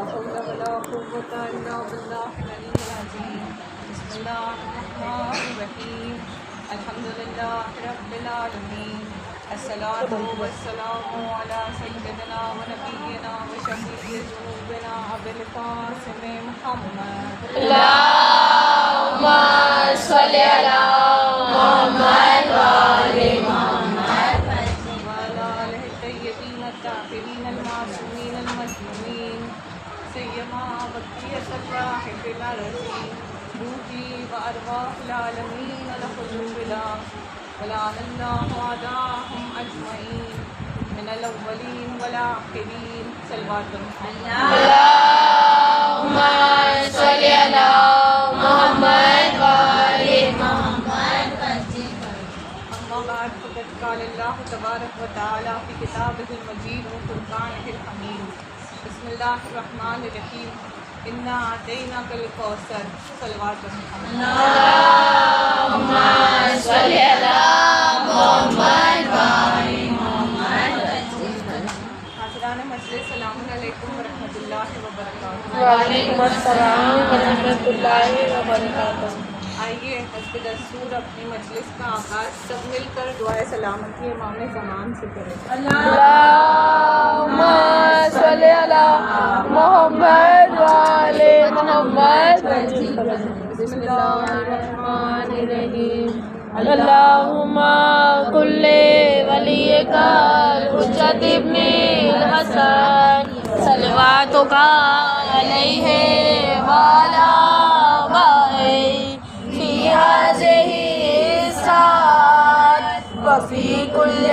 حول ولا قوة إلا بالله العلي العظيم بسم الله الرحمن الرحيم الحمد لله رب العالمين الصلاة والسلام على سيدنا ونبينا وشفيع ذنوبنا أبي القاسم محمد اللهم صل على محمد وآل محمد وعلى آله الطيبين الطاهرين المعصومين المظلومين سيما بقية الراح في الأرض روحي وأرواح العالمين لخذوا بلا ولعن الله أعداءهم أجمعين من الأولين والآخرين صلوات اللهم صل على محمد وآل محمد أما بعد فقد قال الله تبارك وتعالى في كتابه المجيد وفرقانه الحميد بسم الله الرحمن الرحيم إنا أعطيناك الكوثر صلوات محمد اللهم صل على محمد وآل محمد حاضران مجلس سلام علیکم ورحمۃ اللہ وبرکاتہ. وعلیکم السلام ورحمۃ اللہ وبرکاتہ. آئیے حسب دستور اپنی مجلس کا آغاز سب مل کر دعائے سلامتی امام زمان سے کریں. اللهم صل على محمد وآل محمد. بسم الله الرحمن الرحيم. اللهم كل وليك الحجة ابن الحسن صلواتك عليه وعلى آبائه في هذه الساعة وفي كل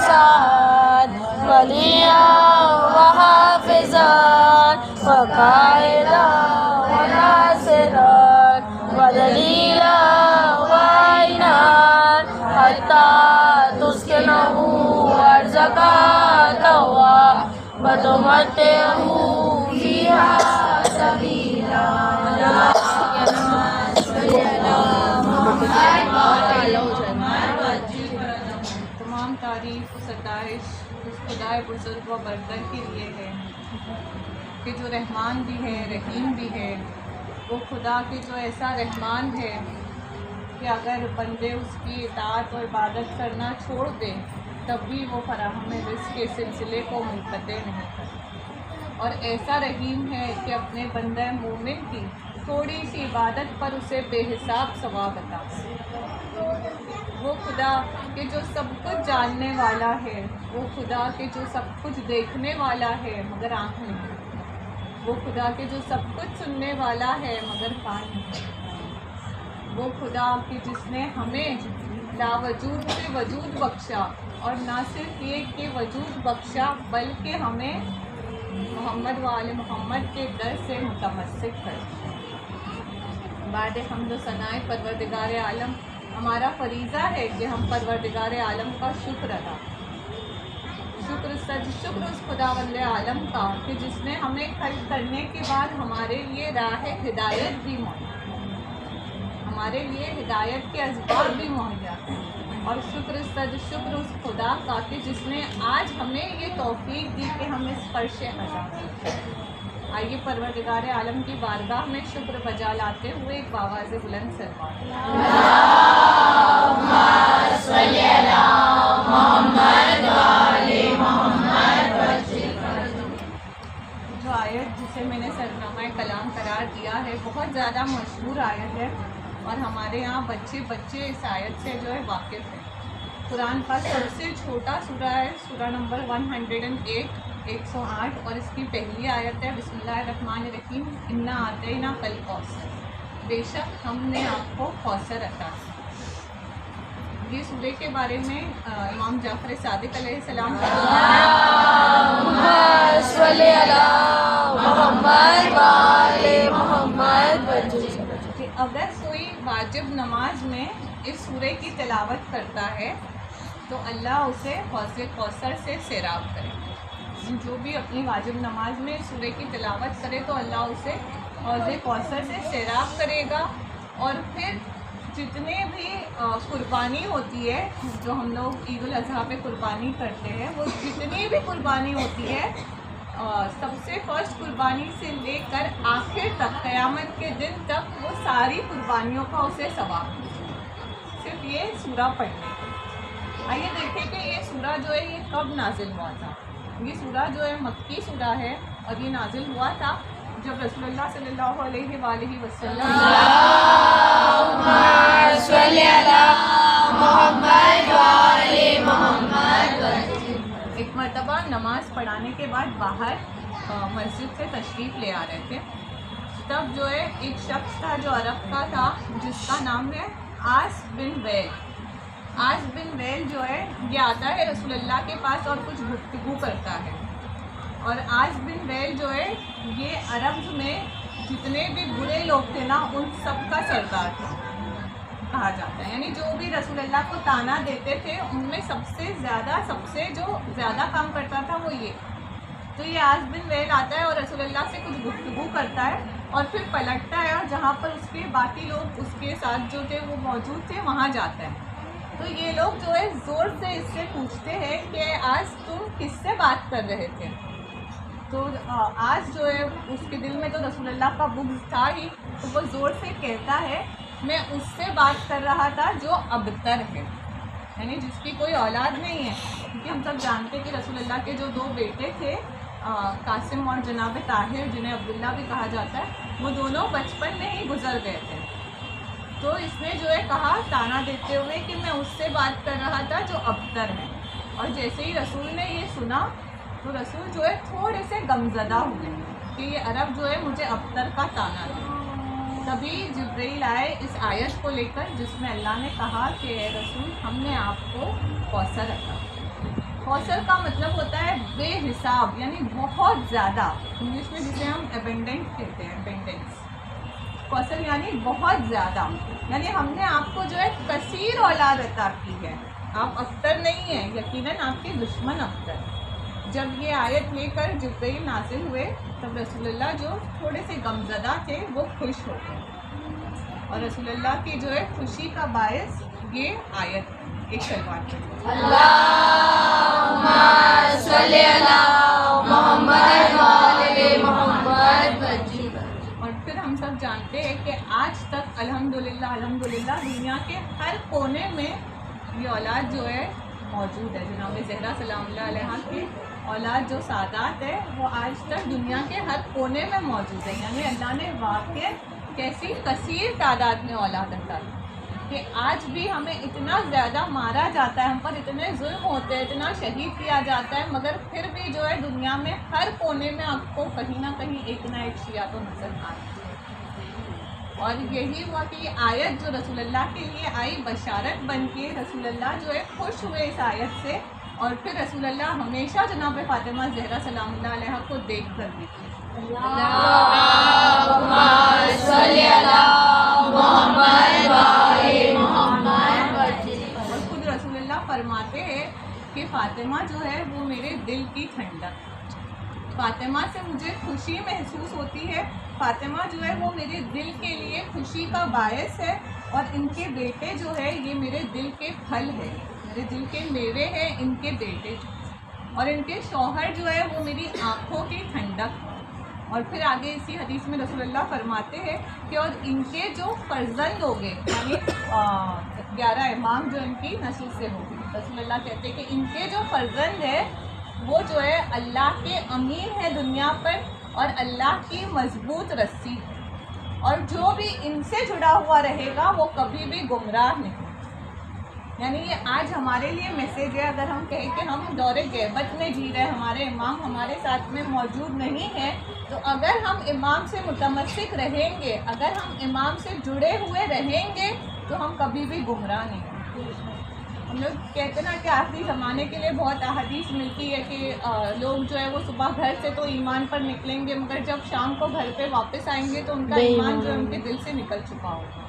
ساعة وليا وحافظا وقائدا وناصرا ودليلا وعينا حتى تسكنه أرزك توا وتمتعه فيها سبيلا. تمام تعریف و ستائش اس خدائے بزرگ و برتر کے لیے ہے کہ جو رحمان بھی ہے رحیم بھی ہے. وہ خدا کہ جو ایسا رحمان ہے کہ اگر بندے اس کی اطاعت و عبادت کرنا چھوڑ دیں تب بھی وہ فراہم رزق کے سلسلے کو منقطع نہیں کرتا. اور ایسا رحیم ہے کہ اپنے بندہ مومن کی تھوڑی سی عبادت پر اسے بے حساب ثواب عطا کرے. وہ خدا کہ جو سب کچھ جاننے والا ہے، وہ خدا کہ جو سب کچھ دیکھنے والا ہے مگر آنکھ نہیں، وہ خدا کہ جو سب کچھ سننے والا ہے مگر کان نہیں، وہ خدا کہ جس نے ہمیں لاوجود سے وجود بخشا اور نہ صرف یہ کہ وجود بخشا بلکہ ہمیں محمد وآل محمد کے در سے متمسک کر. بعد حمد و ثناء پروردگار عالم ہمارا فریضہ ہے کہ ہم پروردگار عالم کا شکر ادا کریں. شکر اس خداوند عالم کا کہ جس نے ہمیں خلق کرنے کے بعد ہمارے لیے راہ ہدایت بھی مہیا، ہمارے لیے ہدایت کے اسباب بھی مہیا. اور شکر اس خدا کا کہ جس نے آج ہمیں یہ توفیق دی کہ ہم اس فرش ادا کریں. آئیے پروردگار عالم کی بارگاہ میں شکر بجا لاتے ہوئے ایک آواز بلند سلوات. اللهم صل على محمد وآل محمد. جو آیت جسے میں نے سرنامہ کلام قرار دیا ہے بہت زیادہ مشہور آیت ہے اور ہمارے یہاں بچے اس آیت سے جو ہے واقف ہیں. قرآن کا سب سے چھوٹا سورہ ہے، سورہ نمبر 108 108 اور اس کی پہلی آیت ہے بسم اللہ الرحمن الرحیم انا اعطیناک الکوثر، بے شک ہم نے آپ کو کوثر عطا کیا. یہ سورہ کے بارے میں امام جعفر صادق علیہ السلام اللهم صل على محمد وآل محمد. کہ اگر کوئی واجب نماز میں اس سورہ کی تلاوت کرتا ہے تو اللہ اسے حوض کوثر سے سیراب کرے. جو بھی اپنی واجب نماز میں سورہ کی تلاوت کرے تو اللہ اسے حوض کوثر سے سیراب کرے گا. اور پھر جتنے بھی قربانی ہوتی ہے جو ہم لوگ عید الاضحیٰ پہ قربانی کرتے ہیں، وہ جتنی بھی قربانی ہوتی ہے سب سے فرسٹ قربانی سے لے کر آخر تک قیامت کے دن تک وہ ساری قربانیوں کا اسے ثواب صرف یہ سورہ پڑھنے. آئیے دیکھیں کہ یہ سورہ جو ہے یہ کب نازل ہوا تھا. یہ سورہ جو ہے مکی سورہ ہے اور یہ نازل ہوا تھا جب رسول اللہ صلی اللہ علیہ وآلہ وسلم ایک مرتبہ نماز پڑھانے کے بعد باہر مسجد سے تشریف لے آ رہے تھے. تب جو ہے ایک شخص تھا جو عرب کا تھا جس کا نام ہے عاص بن ویل. عاص بن ویل جو ہے یہ آتا ہے رسول اللہ کے پاس اور کچھ گفتگو کرتا ہے. اور عاص بن ویل جو ہے یہ عرب میں جتنے بھی برے لوگ تھے نا ان سب کا سردار تھا کہا جاتا ہے. یعنی جو بھی رسول اللہ کو طعنہ دیتے تھے ان میں سب سے جو زیادہ کام کرتا تھا وہ یہ. تو یہ عاص بن ویل آتا ہے اور رسول اللہ سے کچھ گفتگو کرتا ہے اور پھر پلٹتا ہے اور جہاں پر اس کے باقی لوگ اس کے ساتھ جو تھے وہ موجود تھے وہاں جاتا ہے. تو یہ لوگ جو ہے زور سے اس سے پوچھتے ہیں کہ آج تم کس سے بات کر رہے تھے. تو آج جو ہے اس کے دل میں تو رسول اللہ کا بغض تھا ہی, تو وہ زور سے کہتا ہے میں اس سے بات کر رہا تھا جو ابتر ہے, یعنی جس کی کوئی اولاد نہیں ہے. کیونکہ ہم سب جانتے ہیں کہ رسول اللہ کے جو 2 بیٹے تھے قاسم اور جناب طاہر جنہیں عبداللہ بھی کہا جاتا ہے, وہ دونوں بچپن میں ہی گزر گئے تھے. تو اس نے جو ہے کہا طعنہ دیتے ہوئے کہ میں اس سے بات کر رہا تھا جو ابتر ہے. اور جیسے ہی رسول نے یہ سنا تو رسول جو ہے تھوڑے سے غمزدہ ہوئے کہ یہ عرب جو ہے مجھے ابتر کا طعنہ دے. تبھی جبرائیل آئے اس آیت کو لے کر جس میں اللہ نے کہا کہ اے رسول ہم نے آپ کو کوثر عطا. کوثر کا مطلب ہوتا ہے بے حساب, یعنی بہت زیادہ. انگلش میں جسے ہم ابنڈنٹ کہتے ہیں, ابنڈنس. کوثر یعنی بہت زیادہ, یعنی ہم نے آپ کو جو ہے کثیر اولاد عطا کی ہے. آپ ابتر نہیں ہیں, یقیناً آپ کے دشمن ابتر. جب یہ آیت لے کر جبرائیل نازل ہوئے تب رسول اللہ جو تھوڑے سے غمزدہ تھے وہ خوش ہو گئے. اور رسول اللہ کی جو ہے خوشی کا باعث یہ آیت ایک کلمات ہے اللہم صلی علی محمد وآل محمد. اور پھر ہم سب جانتے ہیں کہ آج تک الحمدللہ دنیا کے ہر کونے میں یہ اولاد جو ہے موجود ہے. جناب زہرا سلام اللہ علیہ کی اولاد جو سادات ہے وہ آج تک دنیا کے ہر کونے میں موجود ہے. یعنی اللہ نے واقع کیسی کثیر تعداد میں اولاد عطا کی کہ آج بھی ہمیں اتنا زیادہ مارا جاتا ہے, ہم پر اتنے ظلم ہوتے ہیں, اتنا شہید کیا جاتا ہے, مگر پھر بھی جو ہے دنیا میں ہر کونے میں آپ کو کہیں نہ کہیں ایک نہ ایک شیعہ تو نظر آتی ہے. اور یہی ہوا کہ یہ آیت جو رسول اللہ کے لیے آئی بشارت بن کے, رسول اللہ جو ہے خوش ہوئے اس آیت سے. اور پھر رسول اللہ ہمیشہ جناب فاطمہ زہرا سلام اللہ علیہ کو دیکھ کر بھی تھی. اللہم صلی علی محمد وآل محمد. اور خود رسول اللہ فرماتے ہیں کہ فاطمہ جو ہے وہ میرے دل کی ٹھنڈک. فاطمہ سے مجھے خوشی محسوس ہوتی ہے. فاطمہ جو ہے وہ میرے دل کے لیے خوشی کا باعث ہے. اور ان کے بیٹے جو ہے یہ میرے دل کے پھل ہے, میرے دل کے میوے ہیں ان کے بیٹے. اور ان کے شوہر جو ہے وہ میری آنکھوں کی ٹھنڈک. اور پھر آگے اسی حدیث میں رسول اللہ فرماتے ہیں کہ اور ان کے جو فرزند ہوگے, یعنی 11 امام جو ان کی نسل سے ہوگی, رسول اللہ کہتے ہیں کہ ان کے جو فرزند ہے وہ جو ہے اللہ کے امین ہے دنیا پر اور اللہ کی مضبوط رسی. اور جو بھی ان سے جڑا ہوا رہے گا وہ کبھی بھی گمراہ نہیں. یعنی یہ آج ہمارے لیے میسیج ہے. اگر ہم کہیں کہ ہم دور غیبت میں جی رہے, ہمارے امام ہمارے ساتھ میں موجود نہیں ہیں, تو اگر ہم امام سے متمسک رہیں گے, اگر ہم امام سے جڑے ہوئے رہیں گے تو ہم کبھی بھی گمراہ نہیں ہوں. ہم لوگ کہتے ہیں نا کہ آخری زمانے کے لیے بہت احادیث ملتی ہے کہ لوگ جو ہے وہ صبح گھر سے تو ایمان پر نکلیں گے, مگر جب شام کو گھر پہ واپس آئیں گے تو ان کا ایمان جو ہے ان کے دل سے نکل چکا ہوگا.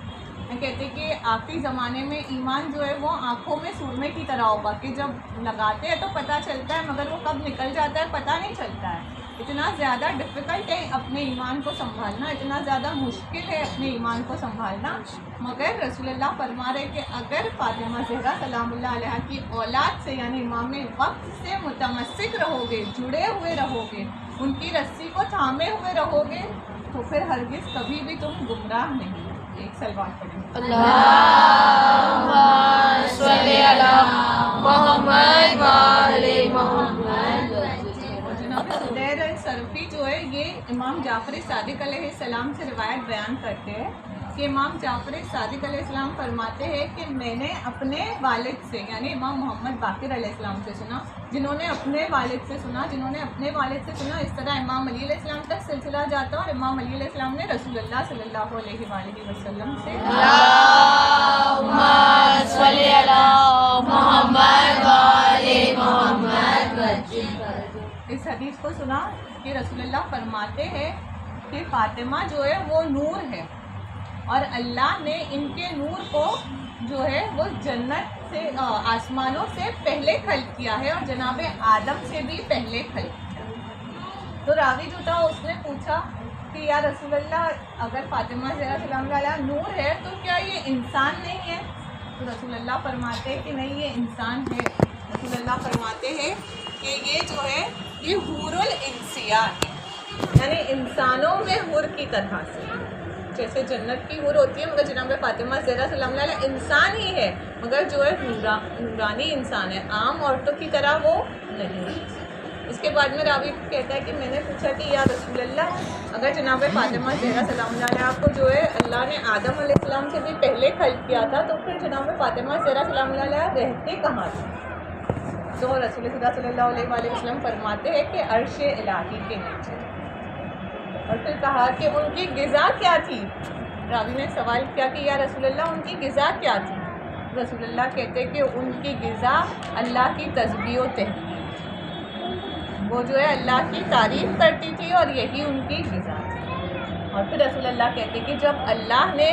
کہتے کہ آخری زمانے میں ایمان جو ہے وہ آنکھوں میں سرمے کی طرح ہوگا کہ جب لگاتے ہیں تو پتہ چلتا ہے مگر وہ کب نکل جاتا ہے پتہ نہیں چلتا ہے. اتنا زیادہ ڈفیکلٹ ہے اپنے ایمان کو سنبھالنا، اتنا زیادہ مشکل ہے اپنے ایمان کو سنبھالنا، مگر رسول اللہ فرما رہے کہ اگر فاطمہ زہرا سلام اللہ علیہ کی اولاد سے یعنی امام وقت سے متمسک رہو گے، جڑے ہوئے رہو گے، ان کی رسی کو تھامے ہوئے رہو گے، تو پھر ہرگز کبھی بھی تم گمراہ نہیں۔ ایک سلوات پڑھیں۔ اللہم صلی علی محمد وآل محمد۔ جناب سدیر سرفی جو ہے یہ امام جعفر صادق علیہ السلام سے روایت بیان کرتے ہیں کہ امام جعفر صادق علیہ السلام فرماتے ہیں کہ میں نے اپنے والد سے یعنی امام محمد باقر علیہ السلام سے سنا، جنہوں نے اپنے والد سے سنا، اس طرح امام علی علیہ السلام تک سلسلہ جاتا اور امام علی علیہ السلام نے رسول اللہ صلی اللہ علیہ وآلہ وسلم سے اللہم صلی علی محمد وآل محمد۔ اس حدیث کو سنا کہ رسول اللہ فرماتے ہیں کہ فاطمہ جو ہے وہ نور ہے اور اللہ نے ان کے نور کو جو ہے وہ جنت سے آسمانوں سے پہلے خلق کیا ہے اور جناب آدم سے بھی پہلے خلق کیا۔ تو راوی جو تھا اس نے پوچھا کہ یا رسول اللہ اگر فاطمہ زہرا سلام اللہ علیہا نور ہے تو کیا یہ انسان نہیں ہے؟ تو رسول اللہ فرماتے ہیں کہ نہیں یہ انسان ہے۔ رسول اللہ فرماتے ہیں کہ یہ جو ہے یہ حور الانسیاء ہے، یعنی انسانوں میں حور کی طرح سے، جیسے جنت کی حور ہوتی ہے مگر جناب فاطمہ زہرا سلام اللہ علیہ انسان ہی ہے مگر جو ہے نورانی انسان ہے، عام عورتوں کی طرح وہ نہیں ہے۔ اس کے بعد میں راوی کہتا ہے کہ میں نے پوچھا کہ یا رسول اللہ اگر جناب فاطمہ زہرا سلام اللہ علیہ کو جو ہے اللہ نے آدم علیہ السلام سے بھی پہلے خلق کیا تھا تو پھر جناب فاطمہ زہرا سلام اللہ علیہ رہتے کہاں تھے؟ تو رسول خدا صلی اللہ علیہ وآلہ وسلم فرماتے ہیں کہ عرش الہی کے نیچے۔ اور پھر کہا کہ ان کی غذا کیا تھی؟ راوی نے سوال کیا کہ یا رسول اللہ ان کی غذا کیا تھی؟ رسول اللہ کہتے کہ ان کی غذا اللہ کی تسبیح و تحمید، وہ جو ہے اللہ کی تعریف کرتی تھی اور یہی ان کی غذا تھی۔ اور پھر رسول اللہ کہتے کہ جب اللہ نے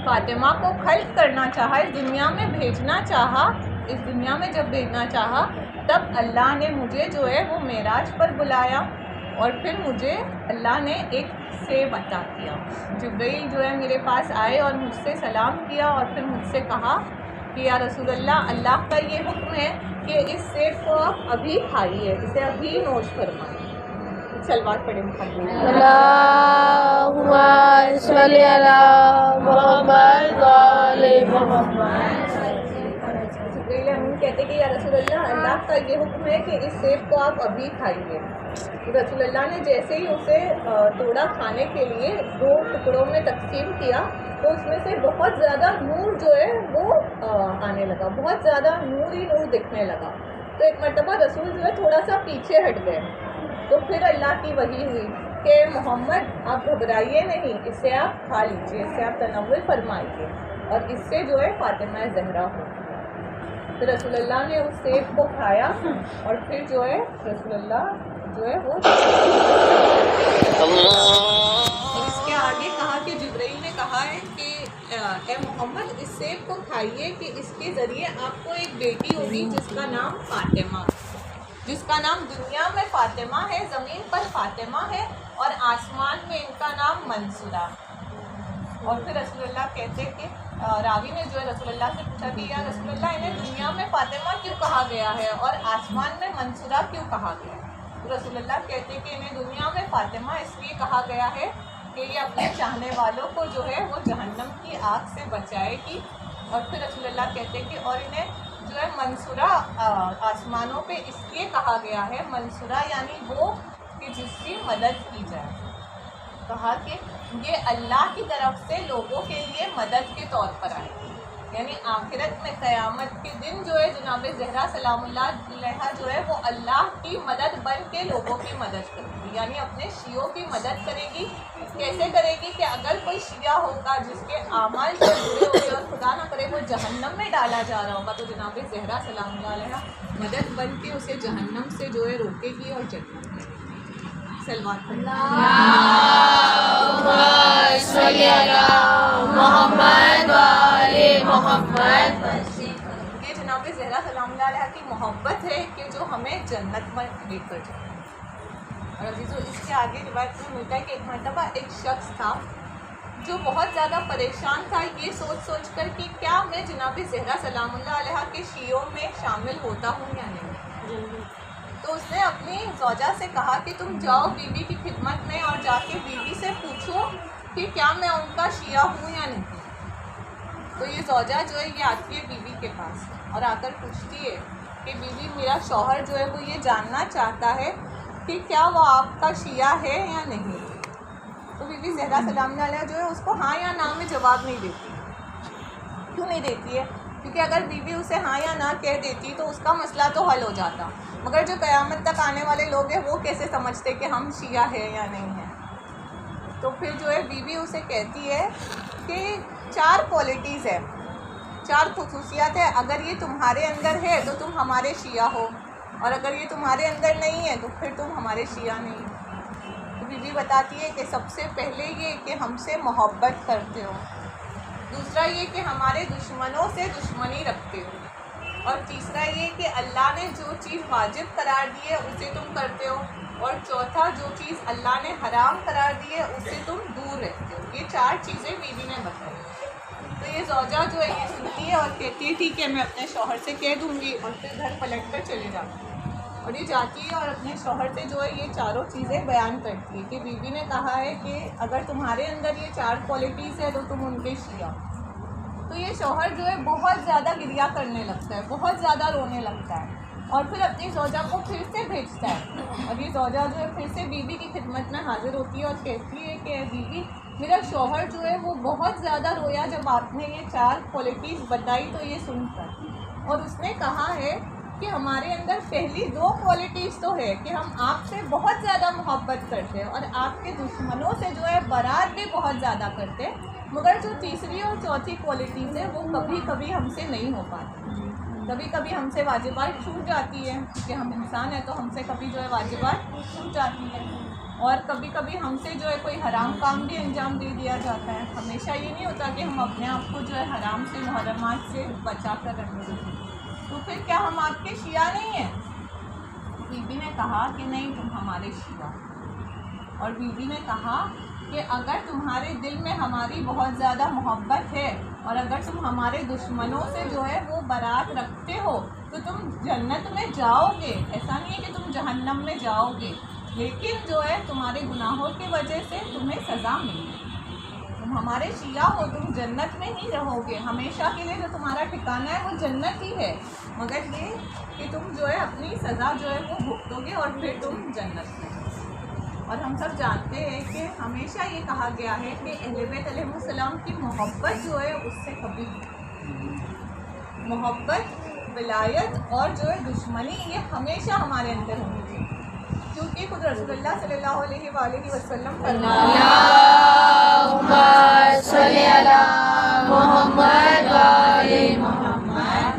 فاطمہ کو خلق کرنا چاہا، اس دنیا میں بھیجنا چاہا، تب اللہ نے مجھے جو ہے وہ معراج پر بلایا اور پھر مجھے اللہ نے ایک سیب عطا کیا۔ جبرائیل جو ہے میرے پاس آئے اور مجھ سے سلام کیا اور پھر مجھ سے کہا کہ یا رسول اللہ کا یہ حکم ہے کہ اس سیب کو آپ ابھی کھائیے، اسے ابھی نوش فرمائیے۔ سلوات پڑھیں محمد۔ اللہم صلی علی محمد وآل محمد۔ جبرائیل امین کہتے کہ یا رسول اللہ کا یہ حکم ہے کہ اس سیب کو آپ ابھی کھائیے۔ رسول اللہ نے جیسے ہی اسے توڑا کھانے کے لیے 2 ٹکڑوں میں تقسیم کیا تو اس میں سے بہت زیادہ نور جو ہے وہ آنے لگا، بہت زیادہ نور ہی نور دکھنے لگا۔ تو ایک مرتبہ رسول جو ہے تھوڑا سا پیچھے ہٹ گئے تو پھر اللہ کی وحی ہوئی کہ محمد آپ گھبرائیے نہیں، اسے آپ کھا لیجیے، اسے آپ تناول فرمائیے اور اس سے جو ہے فاطمہ زہرا ہو۔ تو رسول اللہ نے اس سیب کو کھایا اور پھر جو ہے رسول اللہ جو ہے وہ اور اس کے آگے کہا کہ جبرائیل نے کہا ہے کہ اے محمد اس سیب کو کھائیے کہ اس کے ذریعے آپ کو ایک بیٹی ہوگی جس کا نام فاطمہ، جس کا نام دنیا میں فاطمہ ہے، زمین پر فاطمہ ہے اور آسمان میں ان کا نام منصورہ۔ اور پھر رسول اللہ کہتے کہ راوی نے جو ہے رسول اللہ سے پوچھا کہ یا رسول اللہ انہیں دنیا میں فاطمہ کیوں کہا گیا ہے اور آسمان میں منصورہ کیوں کہا گیا ہے؟ تو رسول اللہ کہتے کہ انہیں دنیا میں فاطمہ اس لیے کہا گیا ہے کہ یہ اپنے چاہنے والوں کو جو ہے وہ جہنم کی آگ سے بچائے گی۔ اور پھر رسول اللہ کہتے کہ اور انہیں جو ہے منصورہ آسمانوں پہ اس لیے کہا گیا ہے، منصورہ یعنی وہ کہ جس کی مدد کی جائے۔ کہا کہ یہ اللہ کی طرف سے لوگوں کے لیے مدد کے طور پر آئے گی، یعنی آخرت میں قیامت کے دن جو ہے جناب زہرا سلام اللہ علیہا جو ہے وہ اللہ کی مدد بن کے لوگوں کی مدد کرے گی، یعنی اپنے شیعوں کی مدد کرے گی۔ کیسے کرے گی کہ اگر کوئی شیعہ ہوگا جس کے اعمال سے برے ہوگے اور خدا نہ کرے وہ جہنم میں ڈالا جا رہا ہوگا تو جناب زہرا سلام اللہ علیہا مدد بن کے اسے جہنم سے جو ہے روکے گی اور جنت میں۔ سلوات صلی علی محمد وآل محمد۔ یہ جناب زہرا سلام اللہ علیہ کی محبت ہے کہ جو ہمیں جنت میں لے کر جائے۔ اور عزیزو اس کے آگے روایت میں ملتا ہے کہ ایک مرتبہ ایک شخص تھا جو بہت زیادہ پریشان تھا یہ سوچ کر کہ کیا میں جناب زہرا سلام اللہ علیہ کے شیعوں میں شامل ہوتا ہوں یا نہیں. تو اس نے اپنی زوجہ سے کہا کہ تم جاؤ بیوی کی خدمت میں اور جا کے بیوی سے پوچھو کہ کیا میں ان کا شیعہ ہوں یا نہیں. تو یہ زوجہ جو ہے یہ آتی ہے بیوی کے پاس اور آ کر پوچھتی ہے کہ بیوی میرا شوہر جو ہے وہ یہ جاننا چاہتا ہے کہ کیا وہ آپ کا شیعہ ہے یا نہیں. تو بیوی زہرا سلام اللہ علیہ جو ہے اس کو ہاں یا نہ میں جواب نہیں دیتی. کیوں نہیں دیتی ہے؟ کیونکہ اگر بیوی اسے ہاں یا نہ کہہ دیتی تو اس کا مسئلہ تو حل ہو جاتا، مگر جو قیامت تک آنے والے لوگ ہیں وہ کیسے سمجھتے کہ ہم شیعہ ہیں یا نہیں ہیں. تو پھر جو ہے بیوی اسے کہتی ہے کہ 4 کوالٹیز ہے، 4 خصوصیات ہے، اگر یہ تمہارے اندر ہے تو تم ہمارے شیعہ ہو، اور اگر یہ تمہارے اندر نہیں ہے تو پھر تم ہمارے شیعہ نہیں. تو بیوی بتاتی ہے کہ سب سے پہلے یہ کہ ہم سے محبت کرتے ہو، دوسرا یہ کہ ہمارے دشمنوں سے دشمنی رکھتے ہو، اور تیسرا یہ کہ اللہ نے جو چیز واجب قرار دی ہے اسے تم کرتے ہو، اور چوتھا جو چیز اللہ نے حرام قرار دی ہے اسے تم دور رہتے ہو. یہ 4 چیزیں بیوی نے بتائی. تو یہ زوجہ جو ہے یہ سنتی ہے اور کہتی ہے ٹھیک ہے میں اپنے شوہر سے کہہ دوں گی، اور پھر گھر پلٹ کر چلی جاتی ہے. اور یہ جاتی ہے اور اپنے شوہر سے جو ہے یہ 4 چیزیں بیان کرتی ہے کہ بیوی نے کہا ہے کہ اگر تمہارے اندر یہ 4 کوالٹیز ہے تو تم ان کے شیعہ. تو یہ شوہر جو ہے بہت زیادہ گریہ کرنے لگتا ہے، بہت زیادہ رونے لگتا ہے، اور پھر اپنی زوجہ کو پھر سے بھیجتا ہے. اور یہ زوجہ جو ہے پھر سے بیوی کی خدمت میں حاضر ہوتی ہے اور کہتی ہے کہ بیوی میرا شوہر جو ہے وہ بہت زیادہ رویا جب آپ نے یہ 4 کوالٹیز بتائی تو یہ سن کر، اور اس نے کہا ہے کہ ہمارے اندر پہلی 2 کوالٹیز تو ہے کہ ہم آپ سے بہت زیادہ محبت کرتے ہیں اور آپ کے دشمنوں سے جو ہے برات بھی بہت زیادہ کرتے ہیں، مگر جو تیسری اور چوتھی کوالٹیز ہے وہ کبھی کبھی ہم سے نہیں ہو پاتی. کبھی کبھی ہم سے واجبات چھوٹ جاتی ہے کیونکہ ہم انسان ہیں، تو ہم سے کبھی جو ہے واجبات چھوٹ جاتی ہے، اور کبھی کبھی ہم سے جو ہے کوئی حرام کام بھی انجام دے دیا جاتا ہے. ہمیشہ یہ نہیں ہوتا کہ ہم اپنے آپ کو جو ہے حرام سے محرمات سے بچا کر رکھیں. تو پھر کیا ہم آپ کے شیعہ نہیں ہیں؟ بیوی نے کہا کہ نہیں تم ہمارے شیعہ. اور بیوی نے کہا کہ اگر تمہارے دل میں ہماری بہت زیادہ محبت ہے اور اگر تم ہمارے دشمنوں سے جو ہے وہ برات رکھتے ہو تو تم جنت میں جاؤ گے. ایسا نہیں ہے کہ تم جہنم میں جاؤ گے، لیکن جو ہے تمہارے گناہوں کی وجہ سے تمہیں سزا ملے گی. تم ہمارے شیعہ ہو، تم جنت میں ہی رہو گے، ہمیشہ کے لیے جو تمہارا ٹھکانہ ہے وہ جنت ہی ہے، مگر یہ کہ تم جو ہے اپنی سزا جو ہے وہ بھگتو گے اور پھر تم جنت میں. اور ہم سب جانتے ہیں کہ ہمیشہ یہ کہا گیا ہے کہ اہل بیت علیہ السلام کی محبت جو ہے اس سے کبھی محبت، ولایت اور جو ہے دشمنی یہ ہمیشہ ہمارے اندر ہونی چاہیے، کیونکہ خود رسول اللہ صلی اللہ علیہ وآلہ وسلم اللہم صلی علی محمد وآل محمد.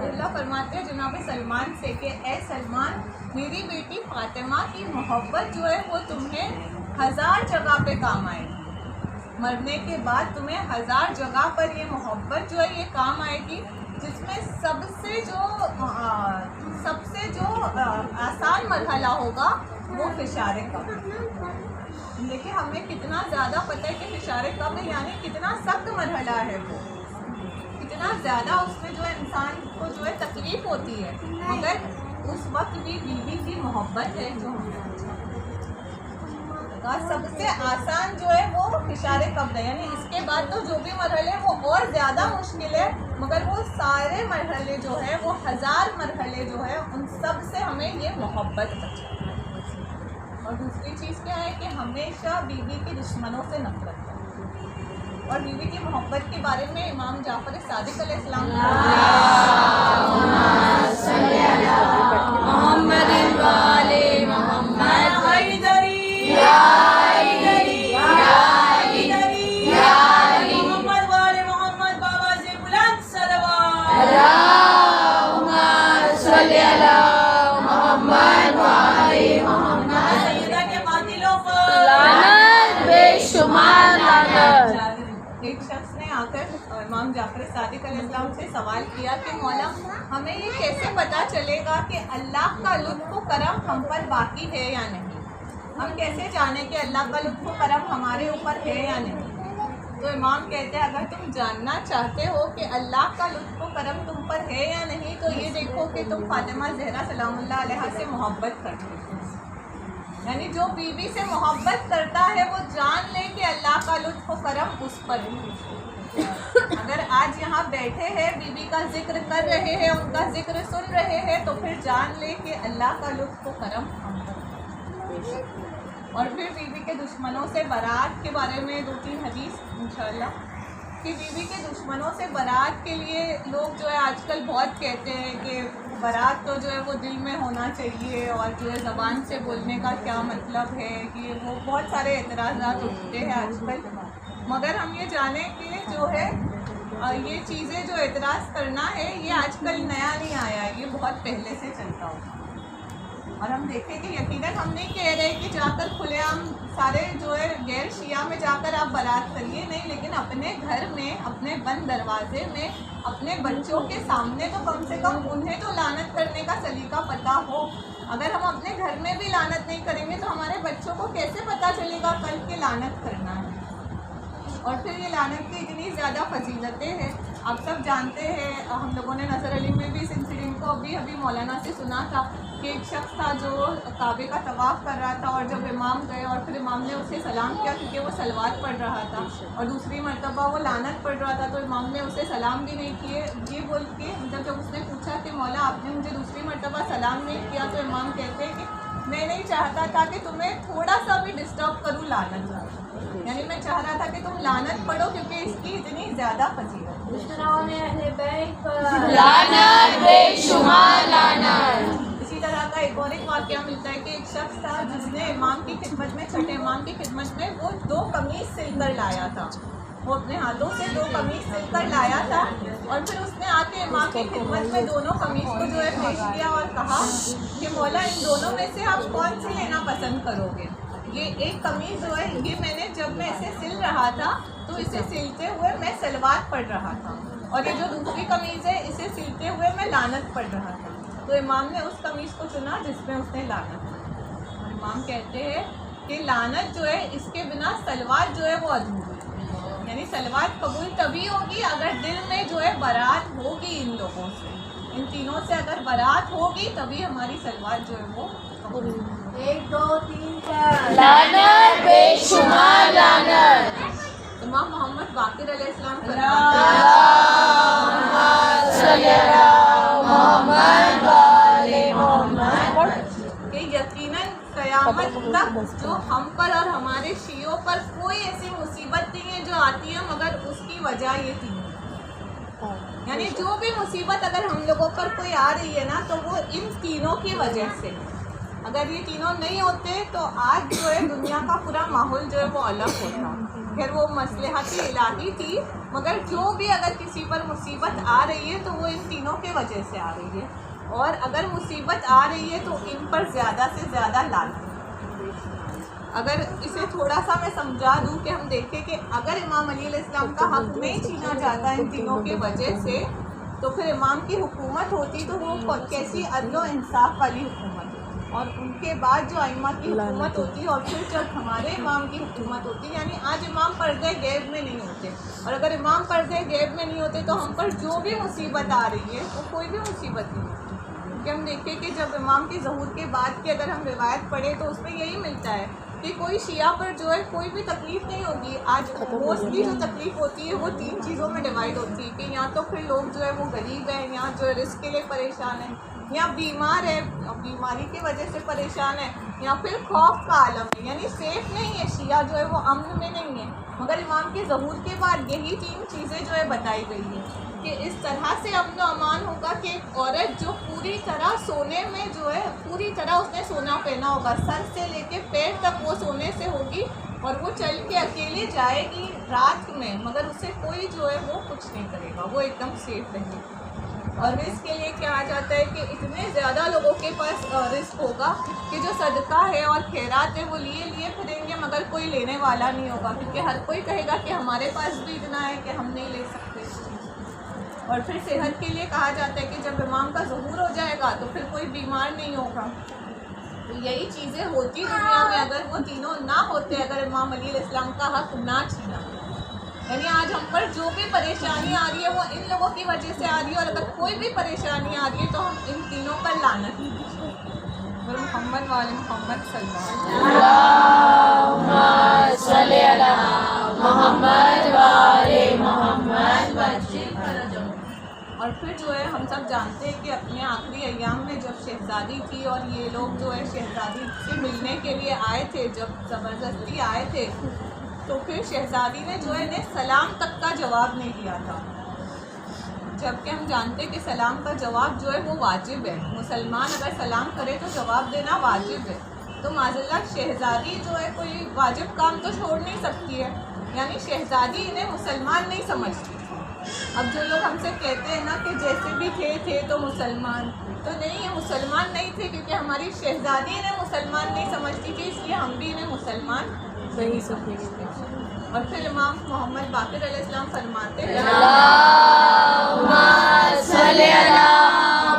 اللہ فرماتے ہیں جناب سلمان سے کہ اے سلمان میری بیٹی فاطمہ کی محبت جو ہے وہ تمہیں 1000 جگہ پہ کام آئے گی. مرنے کے بعد تمہیں 1000 جگہ پر یہ محبت جو ہے یہ کام آئے گی، جس میں سب سے جو آسان مرحلہ ہوگا وہ فشار قبر. دیکھیں ہمیں کتنا زیادہ پتہ ہے کہ فشار قبر یعنی کتنا سخت مرحلہ ہے، وہ کتنا زیادہ اس میں جو ہے انسان کو جو ہے تکلیف ہوتی ہے، مگر اس وقت بھی بیوی کی محبت ہے جو سب سے آسان جو ہے وہ فشار قبر ہے. یعنی اس کے بعد تو جو بھی مرحلے وہ اور زیادہ مشکل ہے، مگر وہ سارے مرحلے جو ہے وہ 1000 مرحلے جو ہے ان سب سے ہمیں یہ محبت بچے. اور دوسری چیز کیا ہے کہ ہمیشہ بیوی کے دشمنوں سے نفرت کرے. اور بیوی کی محبت کے بارے میں امام جعفر صادق علیہ السلام محمد وآل محمد. ایک شخص نے آ کر امام جعفر صادق علیہ السلام سے سوال کیا کہ مولا ہمیں یہ کیسے پتہ چلے گا کہ اللہ کا لطف و کرم ہم پر باقی ہے یا نہیں. ہم کیسے جانیں کہ اللہ کا لطف و کرم ہمارے اوپر ہے یا نہیں؟ تو امام کہتے ہیں اگر تم جاننا چاہتے ہو کہ اللہ کا لطف و کرم تم پر ہے یا نہیں تو یہ دیکھو کہ تم فاطمہ زہرا سلام اللہ علیہا سے محبت کرتے ہو. یعنی جو بیوی سے محبت کرتا ہے وہ جان لے کہ اللہ کا لطف و کرم اس پر ہے. اگر آج یہاں بیٹھے ہیں بیوی کا ذکر کر رہے ہیں ان کا ذکر سن رہے ہیں تو پھر جان لے کہ اللہ کا لطف و کرم ہم پر. اور پھر بیوی کے دشمنوں سے برات کے بارے میں 2-3 حدیث انشاءاللہ کہ بیوی کے دشمنوں سے برات کے لیے لوگ جو ہے آج کل بہت کہتے ہیں کہ برات تو جو ہے وہ دل میں ہونا چاہیے اور جو ہے زبان سے بولنے کا کیا مطلب ہے کہ وہ بہت سارے اعتراضات اٹھتے ہیں آج کل. مگر ہم یہ جانیں کہ جو ہے یہ چیزیں جو اعتراض کرنا ہے یہ آج کل نیا نہیں آیا ہے, یہ بہت پہلے سے چلتا ہوگا. اور ہم دیکھیں کہ یقیناً ہم نہیں کہہ رہے کہ جا کر کھلے عام سارے جو ہے غیر شیعہ میں جا کر آپ برات کریے, نہیں, لیکن اپنے گھر میں اپنے بند دروازے میں اپنے بچوں کے سامنے تو کم سے کم انہیں تو لعنت کرنے کا سلیقہ پتہ ہو. اگر ہم اپنے گھر میں بھی لعنت نہیں کریں گے تو ہمارے بچوں کو کیسے پتہ چلے گا کل کے لعنت کرنا ہے. اور پھر یہ لعنت کی اتنی زیادہ فضیلتیں ہیں, آپ سب جانتے ہیں. ہم لوگوں نے نظر علی میں بھی اس انسیڈنٹ کو ابھی مولانا سے سنا تھا کہ ایک شخص تھا جو کعبے کا طواف کر رہا تھا اور جب امام گئے اور پھر امام نے اسے سلام کیا کیونکہ وہ صلوات پڑھ رہا تھا اور دوسری مرتبہ وہ لعنت پڑھ رہا تھا تو امام نے اسے سلام بھی نہیں کیے. یہ بول کے جب اس نے پوچھا کہ مولا آپ نے مجھے دوسری مرتبہ سلام نہیں کیا تو امام کہتے کہ میں نہیں چاہتا تھا کہ تمہیں تھوڑا سا بھی ڈسٹرب کروں لعنت, یعنی میں چاہ رہا تھا کہ تم لعنت پڑھو کیونکہ اس کی اتنی زیادہ فضیلت. اسی طرح کا ایک اور واقعہ ملتا ہے کہ ایک شخص تھا جس نے امام کی خدمت میں, چھٹے امام کی خدمت میں وہ 2 قمیص سل کر لایا تھا. وہ اپنے ہاتھوں سے 2 قمیص سل کر لایا تھا اور پھر اس نے آ کے امام کی خدمت میں دونوں قمیص کو جو ہے پیش کیا اور کہا کہ مولا ان دونوں میں سے آپ کون سی لینا پسند کرو گے؟ یہ ایک قمیص جو ہے یہ میں نے جب میں اسے سل رہا تھا تو اسے سلتے ہوئے میں صلوات پڑھ رہا تھا اور یہ جو دوسری قمیص ہے اسے سلتے ہوئے میں لعنت پڑھ رہا تھا. تو امام نے اس قمیص کو چنا جس میں اس نے لعنت پڑھی. اور امام کہتے ہیں کہ لعنت جو ہے اس کے بنا صلوات جو ہے وہ ادھوری ہے. یعنی صلوات قبول تبھی ہوگی اگر دل میں جو ہے برات ہوگی ان لوگوں سے, ان تینوں سے اگر برات ہوگی تبھی ہماری صلوات جو ہے وہ قبول ہوگی. 1 2 3 4 لعنت بے شمار لعنت. امام محمد باقر علیہ السلام کہ یقیناً قیامت تک جو ہم پر اور ہمارے شیعوں پر کوئی ایسی مصیبت نہیں ہے جو آتی ہے مگر اس کی وجہ یہ تین. یعنی جو بھی مصیبت اگر ہم لوگوں پر کوئی آ رہی ہے نا تو وہ ان تینوں کی وجہ سے. اگر یہ تینوں نہیں ہوتے تو آج جو ہے دنیا کا پورا ماحول جو ہے وہ الگ ہوتا. پھر وہ مصلحت الہی تھی مگر جو بھی اگر کسی پر مصیبت آ رہی ہے تو وہ ان تینوں کے وجہ سے آ رہی ہے. اور اگر مصیبت آ رہی ہے تو ان پر زیادہ سے زیادہ لعنت. اگر اسے تھوڑا سا میں سمجھا دوں کہ ہم دیکھیں کہ اگر امام علی علیہ السلام کا حق نہیں چھینا جاتا ان تینوں کی وجہ سے تو پھر امام کی حکومت ہوتی تو وہ کیسی عدل و انصاف والی حکومت ہوتی. اور ان کے بعد جو ائمہ کی حکومت ہوتی اور پھر جب ہمارے امام کی حکومت ہوتی, یعنی آج امام پردے غیب میں نہیں ہوتے اور اگر امام پردے غیب میں نہیں ہوتے تو ہم پر جو بھی مصیبت آ رہی ہے وہ کوئی بھی مصیبت نہیں ہوتی. کہ ہم دیکھیں کہ جب امام کے ظہور کے بعد کی اگر ہم روایت پڑھیں تو اس میں یہی ملتا ہے کہ کوئی شیعہ پر جو ہے کوئی بھی تکلیف نہیں ہوگی. آج موسٹلی جو تکلیف ہوتی ہے وہ 3 چیزوں میں ڈیوائڈ ہوتی ہے کہ یا تو پھر لوگ جو ہے وہ غریب ہیں, یا جو ہے رزق کے لیے پریشان ہیں, یا بیمار ہے بیماری کی وجہ سے پریشان ہے, یا پھر خوف کا عالم ہے. یعنی سیف نہیں ہے شیعہ جو ہے وہ امن میں نہیں ہے. مگر امام کے ظہور کے بعد یہی 3 چیزیں جو ہے بتائی گئی ہیں کہ اس طرح سے امن و امان ہوگا کہ ایک عورت جو پوری طرح سونے میں جو ہے پوری طرح اس نے سونا پہنا ہوگا, سر سے لے کے پیر تک وہ سونے سے ہوگی اور وہ چل کے اکیلے جائے گی رات میں مگر اسے کوئی جو ہے وہ کچھ نہیں کرے گا, وہ ایک دم سیف رہے گی. اور رزق کے لیے کیا جاتا ہے کہ اتنے زیادہ لوگوں کے پاس رزق ہوگا کہ جو صدقہ ہے اور خیرات ہے وہ لیے پھریں گے مگر کوئی لینے والا نہیں ہوگا کیونکہ ہر کوئی کہے گا کہ ہمارے پاس بھی اتنا ہے کہ ہم نہیں لے سکتے. اور پھر صحت کے لیے کہا جاتا ہے کہ جب امام کا ظہور ہو جائے گا تو پھر کوئی بیمار نہیں ہوگا. تو یہی چیزیں ہوتی دنیا میں اگر وہ تینوں نہ ہوتے، اگر امام علیہ السلام کا حق نہ چھینا، یعنی آج ہم پر جو بھی پریشانی آ رہی ہے وہ ان لوگوں کی وجہ سے آ رہی ہے، اور اگر کوئی بھی پریشانی آ رہی ہے تو ہم ان تینوں پر لعنت کیجیے۔ اور محمد وعلی محمد صلی اللہ علیہ اللہم صلی علی محمد وآل محمد وسلم۔ اور پھر جو ہے ہم سب جانتے ہیں کہ اپنے آخری ایام میں جب شہزادی تھی اور یہ لوگ جو ہے شہزادی سے ملنے کے لیے آئے تھے، جب زبردستی آئے تھے، تو پھر شہزادی نے جو ہے انہیں سلام تک کا جواب نہیں دیا تھا، جبکہ ہم جانتے ہیں کہ سلام کا جواب جو ہے وہ واجب ہے، مسلمان اگر سلام کرے تو جواب دینا واجب ہے۔ تو معذاللہ شہزادی جو ہے کوئی واجب کام تو چھوڑ نہیں سکتی ہے، یعنی شہزادی انہیں مسلمان نہیں سمجھتی۔ اب جو لوگ ہم سے کہتے ہیں نا کہ جیسے بھی تھے تو مسلمان، تو نہیں، یہ مسلمان نہیں تھے، کیونکہ ہماری شہزادی انہیں مسلمان نہیں سمجھتی تھی، اس لیے ہم بھی انہیں مسلمان نہیں سمجھتے۔ اور پھر امام محمد باقر علیہ السلام فرماتے ہیں اللہم صلی علی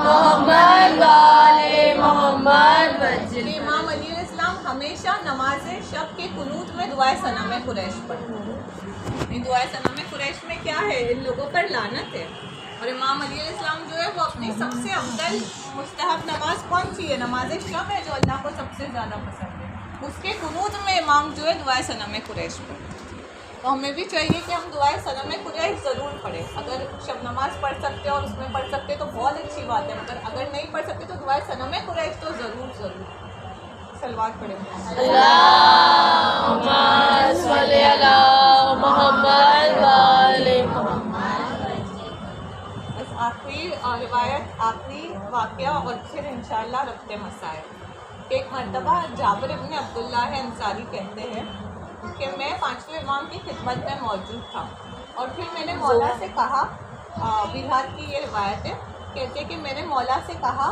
محمد وآل محمد وسلم۔ کہ امام علیہ السلام ہمیشہ نماز شب کے قنوت میں دعائے صنم قریش پڑھتے ہیں۔ دعائے صنم قریش میں کیا ہے؟ ان لوگوں پر لعنت ہے۔ اور امام علیہ السلام جو ہے وہ اپنی سب سے افضل مستحب نماز کون سی ہے؟ نماز شب ہے، جو اللہ کو سب سے زیادہ پسند ہے، اس کے قنوت میں امام جو ہے دعائے صنم قریش پڑھتے ہیں۔ تو ہمیں بھی چاہیے کہ ہم دعائے صنم قریش ضرور پڑھیں، اگر شب نماز پڑھ سکتے اور اس میں پڑھ سکتے تو بہت اچھی بات ہے، مگر اگر نہیں پڑھ سکتے تو دعائے صنم قریش تو ضرور صلوات پڑھیں۔ اللہم صلی علی محمد وآل محمد۔ بس آخری روایت، آخری واقعہ اور پھر انشاءاللہ ربط مسائل۔ ایک مرتبہ جابر ابن عبداللہ انصاری کہتے ہیں کہ میں پانچویں امام کی خدمت میں موجود تھا، اور پھر میں نے مولا سے کہا، بہار کی یہ روایت ہے، کہتے کہ میں نے مولا سے کہا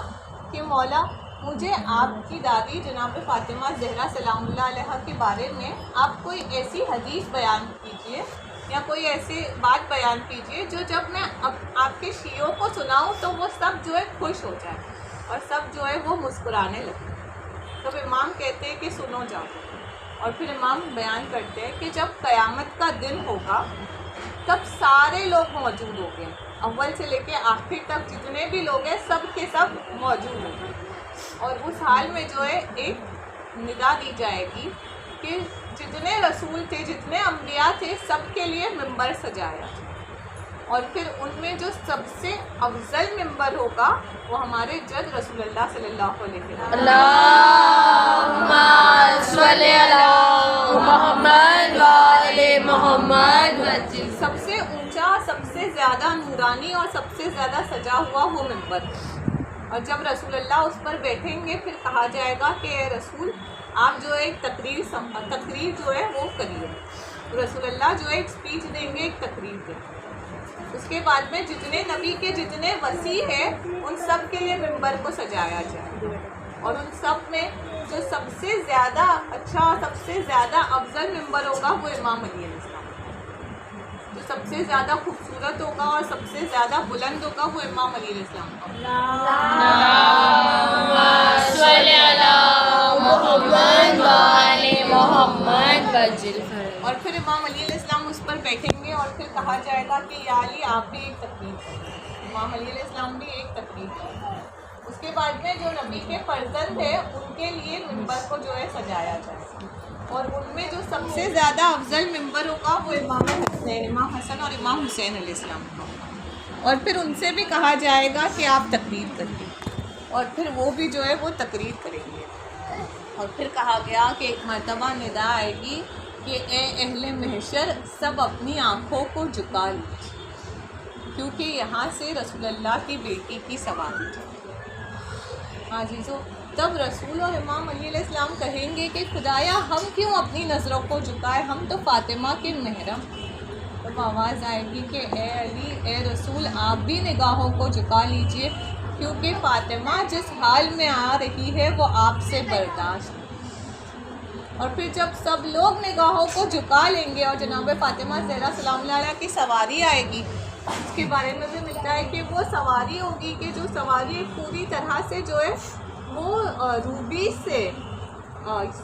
کہ مولا مجھے آپ کی دادی جناب فاطمہ زہرا سلام اللہ علیہ کے بارے میں آپ کوئی ایسی حدیث بیان کیجیے یا کوئی ایسی بات بیان کیجیے جو جب میں آپ کے شیعوں کو سناؤں تو وہ سب جو ہے خوش ہو جائے اور سب جو ہے وہ مسکرانے لگے۔ تب امام کہتے ہیں کہ سنو جاؤ، اور پھر امام بیان کرتے ہیں کہ جب قیامت کا دن ہوگا تب سارے لوگ موجود ہوں گے، اول سے لے کے آخر تک جتنے بھی لوگ ہیں سب کے سب موجود ہوں گے، اور اس حال میں جو ہے ایک ندا دی جائے گی کہ جتنے رسول تھے، جتنے انبیاء تھے، سب کے لیے ممبر سجایا، اور پھر ان میں جو سب سے افضل ممبر ہوگا وہ ہمارے جد رسول اللہ صلی اللہ علیہ وسلم۔ اللہم صلی علی محمد وآل محمد وسلم۔ سب سے اونچا، سب سے زیادہ نورانی اور سب سے زیادہ سجا ہوا وہ ممبر، اور جب رسول اللہ اس پر بیٹھیں گے پھر کہا جائے گا کہ اے رسول آپ جو ہے ایک تقریر جو ہے وہ کریے۔ رسول اللہ جو ہے ایک اسپیچ دیں گے، ایک تقریر دیں گے، اس کے بعد میں جتنے نبی کے جتنے وسیع ہیں ان سب کے لیے ممبر کو سجایا جائے، اور ان سب میں جو سب سے زیادہ اچھا، سب سے زیادہ افضل ممبر ہوگا وہ امام علیہ السلام، جو سب سے زیادہ خوبصورت ہوگا اور سب سے زیادہ بلند ہوگا وہ امام علیہ السلام کا۔ اللہم صلی علی محمد وآل محمد وسلم۔ اور پھر امام علیہ السلام اس پر بیٹھیں گے اور پھر کہا جائے گا کہ یا علی آپ بھی ایک تقریر کریں، امام علیہ السلام بھی ایک تقریر کریں۔ اس کے بعد میں جو نبی کے فرزند ہیں ان کے لیے ممبر کو جو ہے سجایا جائے، اور ان میں جو سب سے زیادہ افضل ممبر ہوگا وہ امام حسن اور امام حسین علیہ السلام کا ہوگا، اور پھر ان سے بھی کہا جائے گا کہ آپ تقریر کریے، اور پھر وہ بھی جو ہے وہ تقریر کریں گے، اور پھر کہا گیا کہ ایک مرتبہ ندا آئے گی کہ اے اہل محشر سب اپنی آنکھوں کو جھکا لیجیے، کیونکہ یہاں سے رسول اللہ کی بیٹی کی سواری ہے۔ عزیزو، تب رسول اور امام علیہ السلام کہیں گے کہ خدایا ہم کیوں اپنی نظروں کو جھکائے، ہم تو فاطمہ کے محرم۔ تب آواز آئے گی کہ اے علی، اے رسول آپ بھی نگاہوں کو جھکا لیجئے، کیونکہ فاطمہ جس حال میں آ رہی ہے وہ آپ سے برداشت نہیں۔ اور پھر جب سب لوگ نگاہوں کو جھکا لیں گے اور جناب فاطمہ زہرا سلام اللہ علیہ کی سواری آئے گی، اس کے بارے میں بھی ملتا ہے کہ وہ سواری ہوگی کہ جو سواری پوری طرح سے جو ہے وہ روبی سے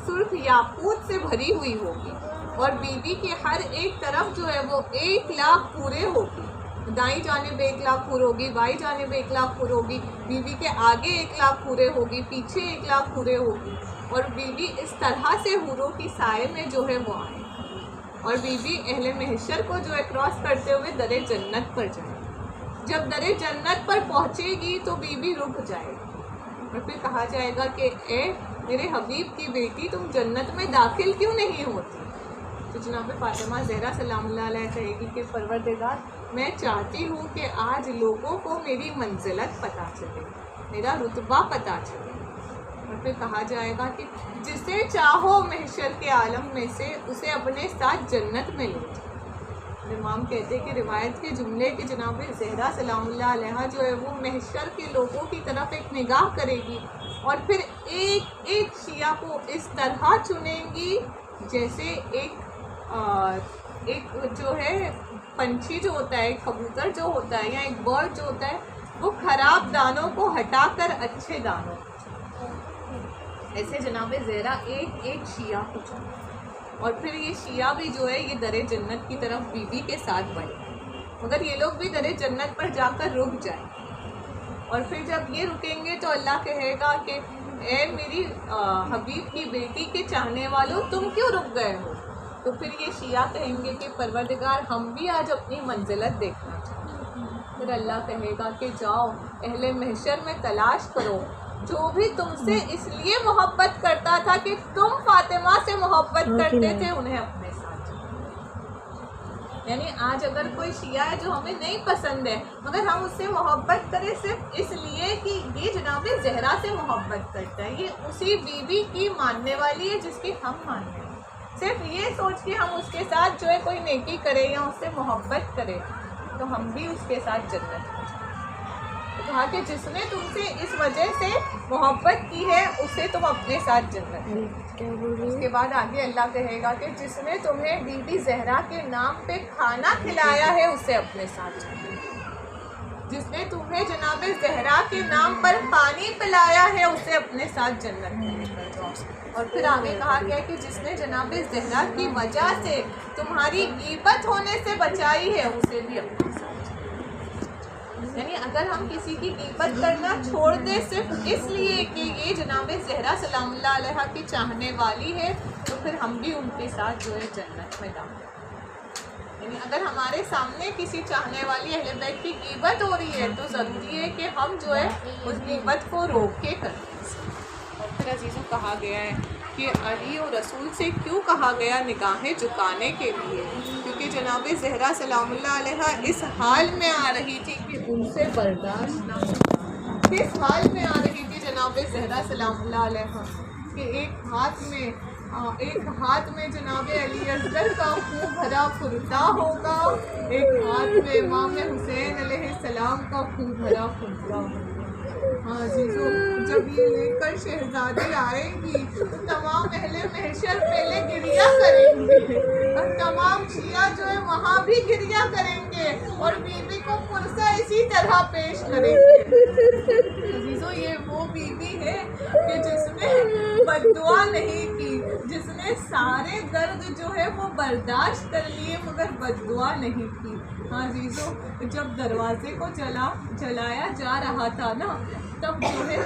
سرخ یاقوت سے بھری ہوئی ہوگی، اور بیوی کے ہر ایک طرف جو ہے وہ 1,00,000 پورے ہوگی، دائیں جانب 1,00,000 پور ہوگی، بائیں جانب 1,00,000 پور ہوگی، بیوی کے آگے 1,00,000 پورے ہوگی، پیچھے 1,00,000 پورے ہوگی، اور بیوی اس طرح سے حوروں کی سائے میں جو ہے وہ آئے، اور بیوی اہل محشر کو جو ہے کراس کرتے ہوئے در جنت پر جائے۔ جب در جنت پر پہنچے گی تو بیوی رک جائے گی، اور پھر کہا جائے گا کہ اے میرے حبیب کی بیٹی، تم جنت میں داخل کیوں نہیں ہوتی؟ تو جناب فاطمہ زہرا سلام اللہ علیہ کہے گی کہ پروردگار، میں چاہتی ہوں کہ آج لوگوں کو میری منزلت پتہ چلے، میرا رتبہ پتہ چلے۔ اور پھر کہا جائے گا کہ جسے چاہو محشر کے عالم میں سے اسے اپنے ساتھ جنت میں لے جاؤ۔ امام کہتے ہیں کہ روایت کے جملے کہ جناب زہرا سلام اللہ علیہ جو ہے وہ محشر کے لوگوں کی طرف ایک نگاہ کرے گی، اور پھر ایک ایک شیعہ کو اس طرح چنیں گی جیسے ایک جو ہے پنچھی جو ہوتا ہے، کبوتر جو ہوتا ہے، یا ایک برڈ جو ہوتا ہے، وہ خراب دانوں کو ہٹا کر اچھے دانوں کو، ایسے جناب زہرا ایک ایک شیعہ کو چنیں، اور پھر یہ شیعہ بھی جو ہے یہ در جنت کی طرف بیوی کے ساتھ بڑھے، مگر یہ لوگ بھی در جنت پر جا کر رک جائیں، اور پھر جب یہ رکیں گے تو اللہ کہے گا کہ اے میری حبیب کی بیٹی کے چاہنے والوں، تم کیوں رک گئے ہو؟ تو پھر یہ شیعہ کہیں گے کہ پروردگار، ہم بھی آج اپنی منزلت دیکھنا چاہتے ہیں۔ پھر اللہ کہے گا کہ جاؤ اہل محشر میں تلاش کرو جو بھی تم سے اس لیے محبت کرتا تھا کہ تم فاطمہ سے محبت کرتے تھے، انہیں اپنے ساتھ جاؤ۔ یعنی آج اگر کوئی شیعہ ہے جو ہمیں نہیں پسند ہے، مگر ہم اس سے محبت کریں صرف اس لیے کہ یہ جناب زہرا سے محبت کرتا ہے، یہ اسی بیوی کی ماننے والی ہے جس کی ہم ماننے ہیں، صرف یہ سوچ کے ہم اس کے ساتھ جو ہے کوئی نیکی کرے یا اس سے محبت کرے، تو ہم بھی اس کے ساتھ جنت میں جائیں۔ کہا کہ جس نے تم سے اس وجہ سے محبت کی ہے اسے تم اپنے ساتھ جنت میں۔ اس کے بعد آگے اللہ کہے گا کہ جس نے تمہیں بی بی زہرا کے نام پہ کھانا کھلایا ہے اسے اپنے ساتھ جنت میں، جس نے تمہیں جناب زہرا کے نام پر پانی پلایا ہے اسے اپنے ساتھ جنت میں لے کر جاؤ۔ اور پھر آگے کہا گیا کہ جس نے جناب زہرا کی وجہ سے تمہاری غیبت ہونے سے بچائی ہے اسے بھی اپنے ساتھ۔ یعنی اگر ہم کسی کی غیبت کرنا چھوڑ دیں صرف اس لیے کہ یہ جناب زہرا سلام اللہ علیہ کی چاہنے والی ہے، تو پھر ہم بھی ان کے ساتھ جو ہے جنت میں داخل۔ یعنی اگر ہمارے سامنے کسی چاہنے والی اہل بیت کی غیبت ہو رہی ہے تو ضروری ہے کہ ہم جو ہے اس غیبت کو روک کے کریں۔ اور پھر عزیزوں کہا گیا ہے کہ علی اور رسول سے کیوں کہا گیا نگاہیں جھکانے کے لیے، کیونکہ جناب زہرا سلام اللہ علیہ اس حال میں آ رہی تھی کہ ان سے برداشت نہ ہو۔ کس حال میں آ رہی تھی جناب زہرا سلام اللہ علیہ کہ ایک ہاتھ میں جناب علی اصغر کا خون بھرا کرتا ہوگا، ایک ہاتھ میں امام حسین علیہ السلام کا خون بھرا کرتا ہوگا۔ ہاں عزیزو، جب یہ لے کر شہزادی آئیں گی تو تمام اہل محشر پہلے گریہ کریں گے، اور تمام شیعہ جو ہے وہاں بھی گریہ کریں گے، اور بیوی کو پرسہ اسی طرح پیش کریں گے۔ عزیزو، یہ وہ بیوی ہے کہ جس نے بد دعا نہیں کی، جس نے سارے درد جو ہے وہ برداشت کر لیے مگر بد دعا نہیں کی۔ ہاں عزیزو، جب دروازے کو جلایا جا رہا تھا نا، تب جو ہے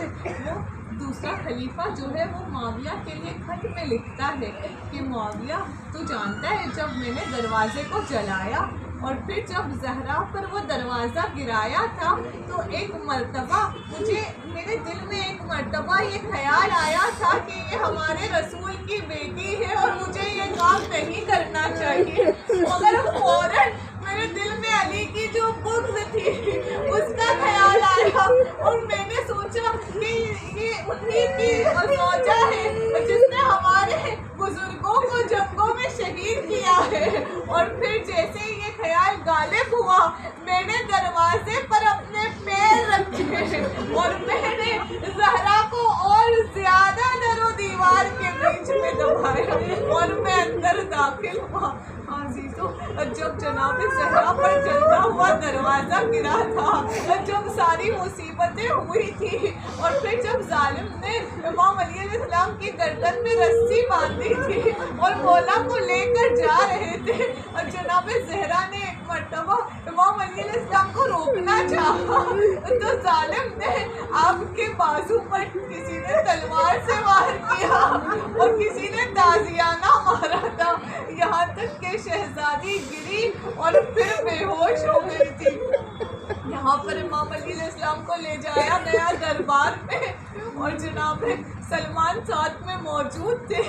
وہ دوسرا خلیفہ جو ہے وہ معاویہ کے لیے خط میں لکھتا ہے کہ معاویہ تو جانتا ہے جب میں نے دروازے کو جلایا اور پھر جب زہرا پر وہ دروازہ گرایا تھا تو ایک مرتبہ میرے دل میں ایک مرتبہ یہ خیال آیا تھا کہ یہ ہمارے رسول کی بیٹی ہے اور مجھے یہ کام نہیں کرنا چاہیے، مگر فوراً میرے دل میں علی کی جو بغض تھی اس کا خیال آیا، اور میں نے سوچا کہ یہ انہی کی زوجہ ہے جس نے ہمارے بزرگوں کو جنگوں میں شہید کیا ہے۔ اور پھر جیسے یہ خیال غالب ہوا، میں نے دروازے پر اپنے پیر رکھے اور میں نے زہرا کو اور زیادہ در و دیوار کے بیچ میں دبایا اور میں اندر داخل ہوا۔ عزیزو، جب جناب زہرا پر جلتا ہوا دروازہ گرا تھا، جب ساری مصیبتیں ہوئی تھی، اور پھر جب ظالم نے امام علی علیہ السلام کی گردن میں رسی باندھی تھی اور مولا کو لے کر جا رہے تھے، اور جناب زہرا نے ایک مرتبہ امام علی علیہ السلام کو روکنا چاہا تو ظالم نے آپ کے بازو پر کسی نے تلوار سے وار کیا اور کسی نے تازیانہ مارا تھا، یہاں تک کہ شہزادی گری اور پھر بے ہوش ہو گئی تھی۔ یہاں پر امام علی علیہ السلام کو لے جایا گیا دربار میں، اور جناب سلمان ساتھ میں موجود تھے۔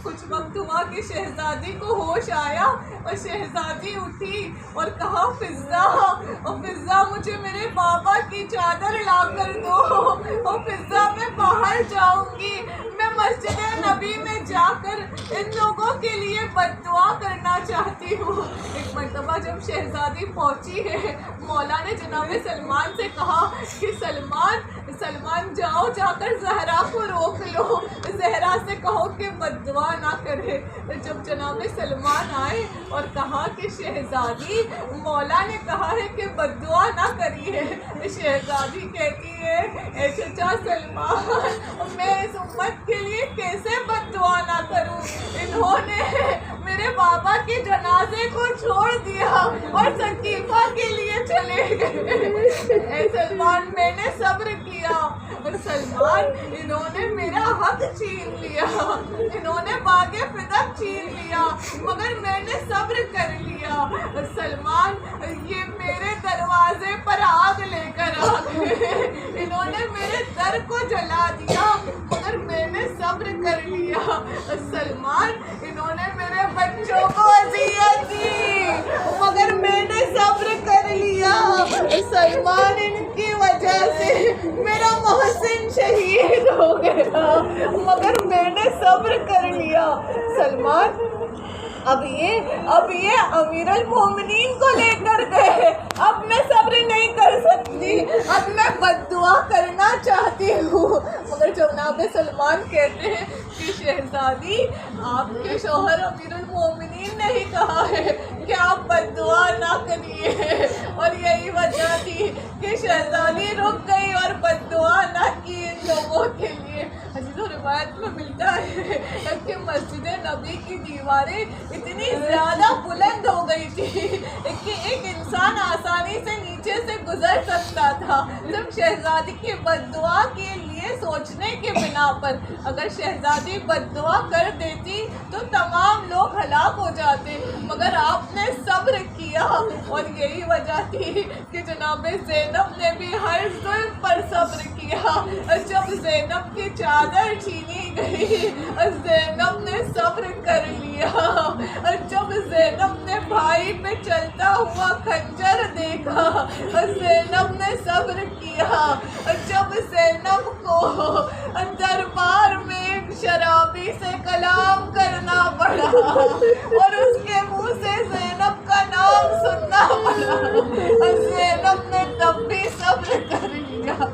کچھ وقت ہوا کہ شہزادی کو ہوش آیا اور شہزادی اٹھی اور کہا فضہ، اور فضہ مجھے میرے بابا کی چادر لا کر دو، اور فضہ میں باہر جاؤں گی، میں مسجد نبی میں جا کر ان لوگوں کے لیے بد دعا کرنا چاہتی ہوں۔ ایک مرتبہ جب شہزادی پہنچی ہے، مولا نے جناب سلمان سے کہا کہ سلمان جاؤ، جا کر زہرا کو روک لو، زہرا سے کہو کہ بد دعا نہ کرے۔ جب جناب سلمان آئے اور کہا کہ شہزادی، مولا نے کہا ہے کہ بد دعا نہ کریے، شہزادی کہتی ہے اے چچا سلمان، میں اس امت کے لیے کیسے بد دعا نہ کروں، انہوں نے میرے بابا کے جنازے کو چھوڑ دیا اور سقیفہ کے لیے چلے گئے۔ اے سلمان میں نے صبر کیا، سلمان انہوں نے میرا حق چھین لیا، انہوں نے باغ فدق چھین لیا، مگر میں نے صبر کر لیا۔ سلمان یہ میرے دروازے پر آگ لے کر آ گئے، انہوں نے میرے در کو جلا دیا، مگر میں نے صبر کر لیا۔ سلمان انہوں نے میرے بچوں کو اذیت دی، مگر میں نے صبر کر لیا۔ سلمان ان کی وجہ سے میرا محسن شہید ہو گیا، مگر میں نے صبر کر لیا۔ سلمان اب یہ امیر المومنین کو لے کر گئے، اب میں صبر نہیں کر سکتی، اب میں بد دعا کرنا چاہتی ہوں۔ مگر جناب سلمان کہتے ہیں کہ شہزادی آپ کے شوہر امیر المومنین نے ہی کہا ہے کہ آپ بد دعا نہ کریے، اور یہی وجہ تھی کہ شہزادی رک گئی اور بد دعا نہ کی ان لوگوں کے لیے۔ عزیزوں روایت میں ملتا ہے کہ مسجد نبی کی دیواریں اتنی زیادہ بلند ہو گئی تھی کہ ایک انسان آسانی سے نیچے سے گزر سکتا تھا، صرف شہزادی کی بد دعا کے لیے سوچنے کے بنا پر۔ اگر شہزادی بد دعا کر دیتی تو تمام لوگ ہلاک ہو جاتے، مگر آپ نے صبر کیا، اور یہی وجہ تھی کہ جناب زینب نے بھی ہر ظلم پر صبر کیا۔ جب زینب کی چادر چھینی گئی، زینب نے صبر کر لیا۔ جب زینب نے بھائی پہ چلتا ہوا خنجر دیکھا، زینب نے صبر کیا۔ جب زینب کو دربار میں ایک شرابی سے کلام کرنا پڑا اور اس کے منہ سے زینب کا نام سننا پڑا، زینب نے تب بھی صبر کر لیا۔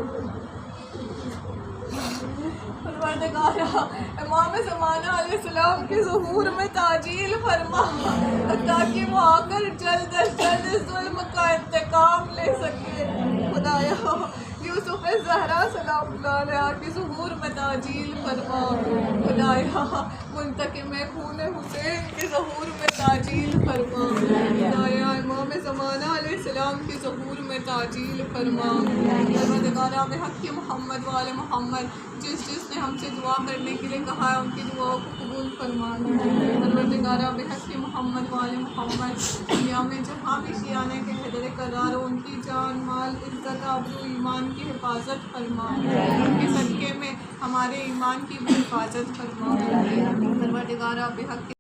امام زمانہ علیہ السلام کے ظہور میں تعجیل فرما تاکہ وہ آ کر جلد از جلد ظلم کا انتقام لے سکے۔ خدایا یوسف زہرا سلام اللہ علیہ کے ظہور میں تعجیل فرما، خدایا منتقم خون حسین کے ظہور میں تعجیل فرما، خدایا امام زمانہ علیہ السلام کے ظہور میں تعجیل فرما۔ پروردگارا بحق محمد وآل محمد جس نے ہم سے دعا کرنے کے لیے کہا ہے ان کی دعاؤں کو قبول فرما۔ پروردگارا بحق محمد وآل محمد دنیا میں جہاں بھی شیعہ کے حیدر قرار ہو، ان کی جان مال عزت آبرو ایمان کی حفاظت فرما، ان کے صدقے میں ہمارے ایمان کی بھی حفاظت فرما۔ پروردگارا بحق